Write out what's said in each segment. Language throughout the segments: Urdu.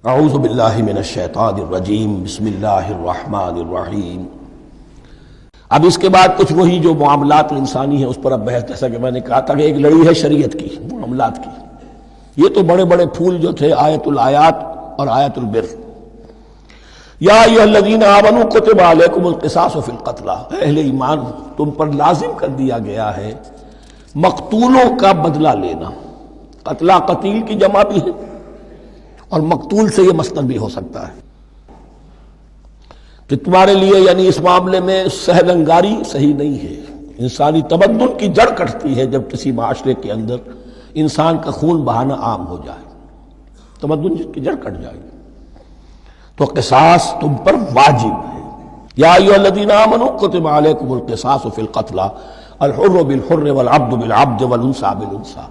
اعوذ باللہ من الشیطان الرجیم بسم اللہ الرحمن الرحیم۔ اب اس کے بعد کچھ وہی جو معاملات انسانی ہیں اس پر اب بحث، جیسا کہ میں نے کہا تھا کہ ایک لڑی ہے شریعت کی، معاملات کی۔ یہ تو بڑے بڑے پھول جو تھے آیت الآیات اور آیت البر۔ یا ایھا الذین آمنوا کتب علیکم القصاص فی القتلی، اہل ایمان تم پر لازم کر دیا گیا ہے مقتولوں کا بدلہ لینا۔ قتلہ قتیل کی جمع بھی ہے اور مقتول سے یہ مصدر بھی ہو سکتا ہے کہ تمہارے لیے یعنی اس معاملے میں سہل انگاری صحیح نہیں ہے۔ انسانی تمدن کی جڑ کٹتی ہے جب کسی معاشرے کے اندر انسان کا خون بہانا عام ہو جائے، تمدن کی جڑ کٹ جائے گی۔ تو قصاص تم پر واجب ہے۔ یا ایھا الذین آمنوا کتب علیکم القصاص فی القتلی الحر بالحر والعبد بالعبد والانثى بالانثى۔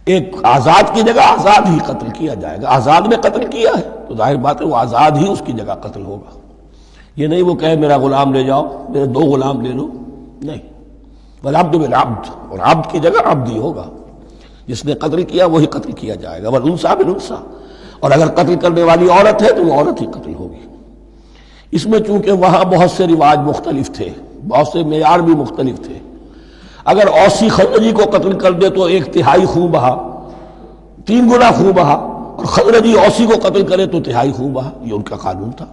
ایک آزاد کی جگہ آزاد ہی قتل کیا جائے گا۔ آزاد نے قتل کیا ہے تو ظاہر بات ہے وہ آزاد ہی اس کی جگہ قتل ہوگا۔ یہ نہیں وہ کہے میرا غلام لے جاؤ، میرے دو غلام لے لو، نہیں۔ والعبد بالعبد، اور عبد کی جگہ عبد ہی ہوگا، جس نے قتل کیا وہی قتل کیا جائے گا۔ والانثى بالانثى، اور اگر قتل کرنے والی عورت ہے تو وہ عورت ہی قتل ہوگی۔ اس میں چونکہ وہاں بہت سے رواج مختلف تھے، بہت سے معیار بھی مختلف تھے۔ اگر اوسی خزرجی کو قتل کر دے تو 1/3 خون بہا، 3 گنا خون بہا، اور خزرجی اوسی کو قتل کرے تو 1/3 خون بہا، یہ ان کا قانون تھا۔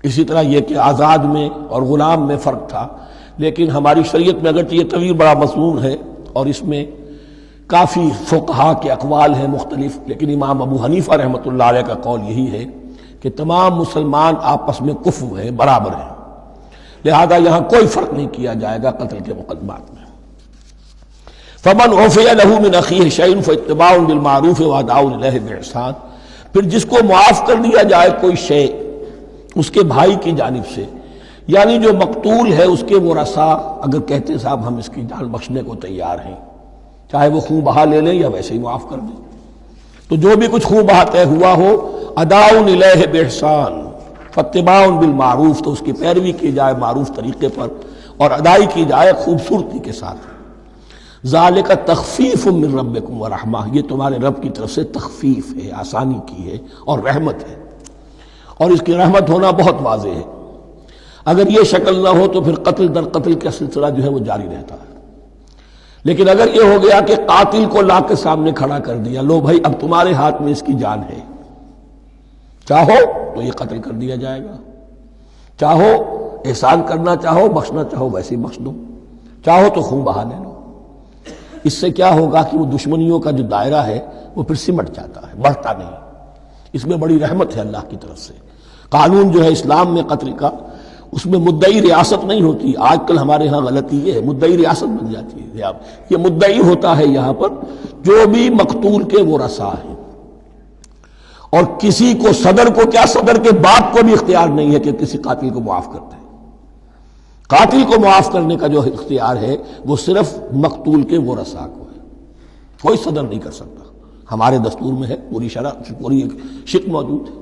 اسی طرح یہ کہ آزاد میں اور غلام میں فرق تھا، لیکن ہماری شریعت میں اگرچہ یہ طویل بڑا مضمون ہے اور اس میں کافی فقہا کے اقوال ہیں مختلف، لیکن امام ابو حنیفہ رحمۃ اللہ علیہ کا قول یہی ہے کہ تمام مسلمان آپس میں کفو ہیں، برابر ہیں، لہذا یہاں کوئی فرق نہیں کیا جائے گا قتل کے مقدمات میں۔ فمن عفی لہ من اخیہ شیء فاتباع بالمعروف واداء الیہ باحسان، پھر جس کو معاف کر دیا جائے کوئی شے اس کے بھائی کی جانب سے، یعنی جو مقتول ہے اس کے ورثاء اگر کہتے صاحب ہم اس کی جان بخشنے کو تیار ہیں، چاہے وہ خون بہا لے لیں یا ویسے ہی معاف کر دیں، تو جو بھی کچھ خون بہا طے ہوا ہو اداء الیہ باحسان فاتباع بالمعروف، تو اس کی پیروی کی جائے معروف طریقے پر اور ادائی کی جائے خوبصورتی کے ساتھ۔ ذالک تخفیف من ربکم ورحمہ، یہ تمہارے رب کی طرف سے تخفیف ہے، آسانی کی ہے اور رحمت ہے، اور اس کی رحمت ہونا بہت واضح ہے۔ اگر یہ شکل نہ ہو تو پھر قتل در قتل کا سلسلہ جو ہے وہ جاری رہتا ہے، لیکن اگر یہ ہو گیا کہ قاتل کو لا کے سامنے کھڑا کر دیا، لو بھائی اب تمہارے ہاتھ میں اس کی جان ہے، چاہو تو یہ قتل کر دیا جائے گا، چاہو احسان کرنا چاہو بخشنا چاہو ویسے ہی بخش دو، چاہو تو خون بہا لے لو۔ اس سے کیا ہوگا کہ وہ دشمنیوں کا جو دائرہ ہے وہ پھر سمٹ جاتا ہے، بڑھتا نہیں۔ اس میں بڑی رحمت ہے اللہ کی طرف سے۔ قانون جو ہے اسلام میں قتل کا، اس میں مدعی ریاست نہیں ہوتی۔ آج کل ہمارے ہاں غلطی یہ ہے، مدعی ریاست بن جاتی ہے۔ یہ مدعی ہوتا ہے یہاں پر جو بھی مقتول کے ورثاء ہیں، اور کسی کو صدر کو کیا صدر کے باپ کو بھی اختیار نہیں ہے کہ کسی قاتل کو معاف کر دے۔ قاتل کو معاف کرنے کا جو اختیار ہے وہ صرف مقتول کے ورثاء کو ہے، کوئی صدر نہیں کر سکتا۔ ہمارے دستور میں ہے، پوری شرع پوری شق موجود ہے۔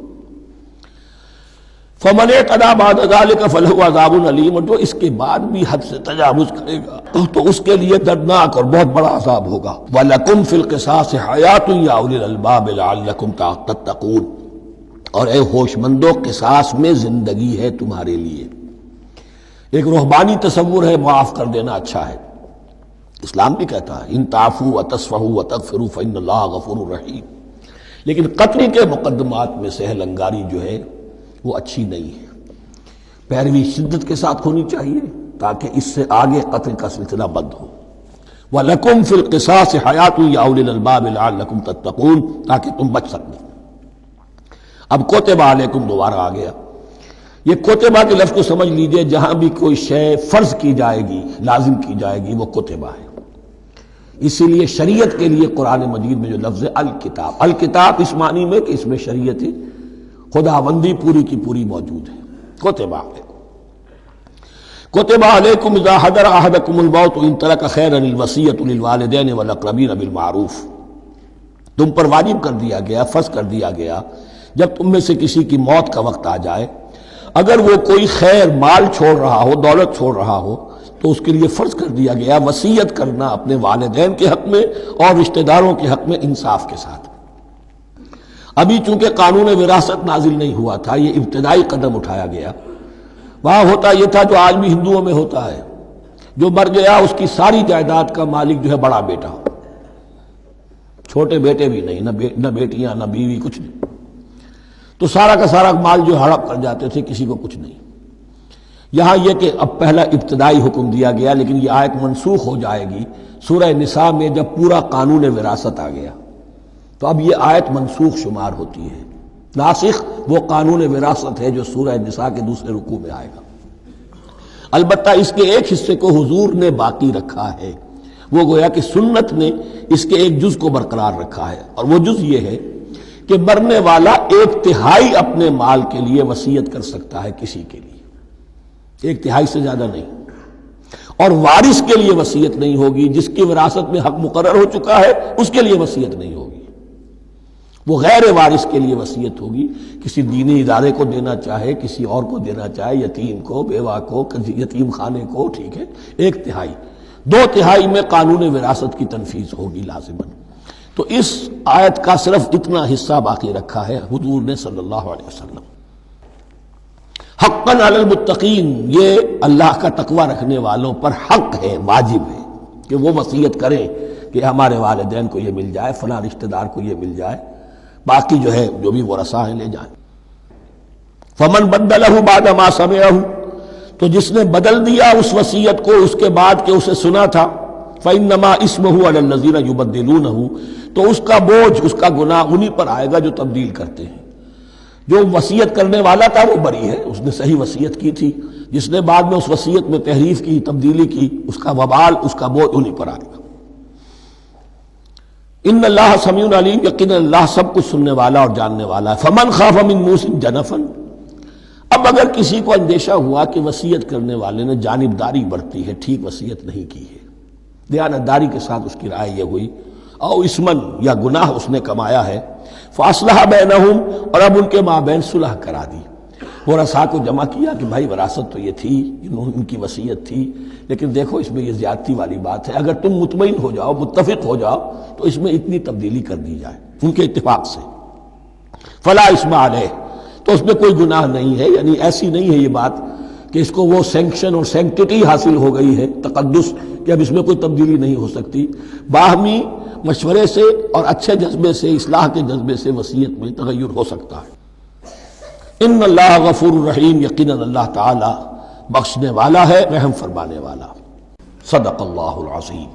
فمن اعتدی بعد ذلک فلہ عذاب علیم، اور جو اس کے بعد بھی حد سے تجاوز کرے گا تو اس کے لیے دردناک اور بہت بڑا عذاب ہوگا۔ وَلَكُمْ فِي الْقِصَاصِ حَيَاةٌ يَا أُولِي الْأَلْبَابِ لَعَلَّكُمْ تَتَّقُونَ، اور اے ہوش مندو قصاص میں زندگی ہے تمہارے لیے۔ ایک روحانی تصور ہے معاف کر دینا اچھا ہے، اسلام بھی کہتا ہے ان تعفوا وتصفحوا وتغفروا فإن اللہ غفور رحیم، لیکن قتل کے مقدمات میں سہل انگاری جو ہے وہ اچھی نہیں ہے۔ پیروی شدت کے ساتھ ہونی چاہیے تاکہ اس سے آگے قتل کا سلسلہ بند ہو۔ وَلَكُمْ فِي الْقِصَاصِ حَيَاةٌ يَا أُولِي الْأَلْبَابِ لَعَلَّكُمْ تَتَّقُونَ، تاکہ تم بچ سکو۔ اب کتب علیکم دوبارہ آ گیا۔ یہ کتبہ کے لفظ کو سمجھ لیجئے، جہاں بھی کوئی شے فرض کی جائے گی، لازم کی جائے گی، وہ کتبہ ہے۔ اسی لیے شریعت کے لیے قرآن مجید میں جو لفظ ہے الکتاب، الکتاب اس معنی میں کہ اس میں شریعت خداوندی پوری کی پوری موجود ہے۔ کتبہ کتب علیکم اذا حضر احدکم الموت ان ترک خیرا الوصیۃ للوالدین والاقربین بالمعروف، تم پر واجب کر دیا گیا، فرض کر دیا گیا، جب تم میں سے کسی کی موت کا وقت آ جائے، اگر وہ کوئی خیر مال چھوڑ رہا ہو، دولت چھوڑ رہا ہو، تو اس کے لیے فرض کر دیا گیا وصیت کرنا اپنے والدین کے حق میں اور رشتہ داروں کے حق میں انصاف کے ساتھ۔ ابھی چونکہ قانون وراثت نازل نہیں ہوا تھا، یہ ابتدائی قدم اٹھایا گیا۔ وہاں ہوتا یہ تھا جو آج بھی ہندوؤں میں ہوتا ہے، جو مر گیا اس کی ساری جائیداد کا مالک جو ہے بڑا بیٹا، چھوٹے بیٹے بھی نہیں، نہ بیٹیاں نہ بیوی، کچھ نہیں، تو سارا کا سارا مال جو ہڑپ کر جاتے تھے، کسی کو کچھ نہیں۔ یہاں یہ کہ اب پہلا ابتدائی حکم دیا گیا، لیکن یہ آیت منسوخ ہو جائے گی سورہ نساء میں جب پورا قانون وراثت آ گیا، تو اب یہ آیت منسوخ شمار ہوتی ہے۔ ناسخ وہ قانون وراثت ہے جو سورہ نساء کے دوسرے رکوع میں آئے گا۔ البتہ اس کے ایک حصے کو حضور نے باقی رکھا ہے، وہ گویا کہ سنت نے اس کے ایک جز کو برقرار رکھا ہے، اور وہ جز یہ ہے کہ مرنے والا 1/3 اپنے مال کے لیے وصیت کر سکتا ہے کسی کے لیے، 1/3 سے زیادہ نہیں، اور وارث کے لیے وصیت نہیں ہوگی، جس کی وراثت میں حق مقرر ہو چکا ہے اس کے لیے وصیت نہیں ہوگی، وہ غیر وارث کے لیے وصیت ہوگی، کسی دینی ادارے کو دینا چاہے، کسی اور کو دینا چاہے، یتیم کو، بیوہ کو، یتیم خانے کو، ٹھیک ہے، 1/3، 2/3 میں قانون وراثت کی تنفیذ ہوگی لازماً۔ تو اس آیت کا صرف اتنا حصہ باقی رکھا ہے حضور نے صلی اللہ علیہ وسلم۔ حقاً علی المتقین، یہ اللہ کا تقوی رکھنے والوں پر حق ہے، واجب ہے کہ وہ وصیت کریں کہ ہمارے والدین کو یہ مل جائے، فلاں رشتہ دار کو یہ مل جائے، باقی جو ہے جو بھی ورثاء ہیں لے جائیں۔ فمن بدلہ بعد ما سمعہ، تو جس نے بدل دیا اس وصیت کو اس کے بعد کہ اسے سنا تھا، فإنما اسمہ علی الذین یبدلونہ، تو اس کا بوجھ، اس کا گناہ انہی پر آئے گا جو تبدیل کرتے ہیں۔ جو وصیت کرنے والا تھا وہ بری ہے، اس نے صحیح وصیت کی تھی، جس نے بعد میں اس وصیت میں تحریف کی، تبدیلی کی، اس کا وبال، اس کا بوجھ انہی پر آئے گا۔ ان اللہ سمیع علیم، یقینا اللہ سب کچھ سننے والا اور جاننے والا ہے۔ فمن خاف من موص جنفا، اب اگر کسی کو اندیشہ ہوا کہ وصیت کرنے والے نے جانبداری برتی ہے، ٹھیک وصیت نہیں کی ہے، دیانتداری کے ساتھ اس کی رائے یہ ہوئی، او اسمن، یا گناہ اس نے کمایا ہے، فاصلح بینہم، اور اب ان کے مابین صلح کرا دی، ورثاء کو جمع کیا کہ بھائی وراثت تو یہ تھی، ان کی وصیت تھی، لیکن دیکھو اس میں یہ زیادتی والی بات ہے، اگر تم مطمئن ہو جاؤ، متفق ہو جاؤ تو اس میں اتنی تبدیلی کر دی جائے ان کے اتفاق سے، فلا اسم علیہ، تو اس میں کوئی گناہ نہیں ہے، یعنی ایسی نہیں ہے یہ بات کہ اس کو وہ سینکشن اور سینکٹیٹی حاصل ہو گئی ہے، تقدس، کہ اب اس میں کوئی تبدیلی نہیں ہو سکتی۔ باہمی مشورے سے اور اچھے جذبے سے، اصلاح کے جذبے سے وصیت میں تغیر ہو سکتا ہے۔ ان اللہ غفور الرحیم، یقیناً اللہ تعالی بخشنے والا ہے، رحم فرمانے والا۔ صدق اللہ العظیم۔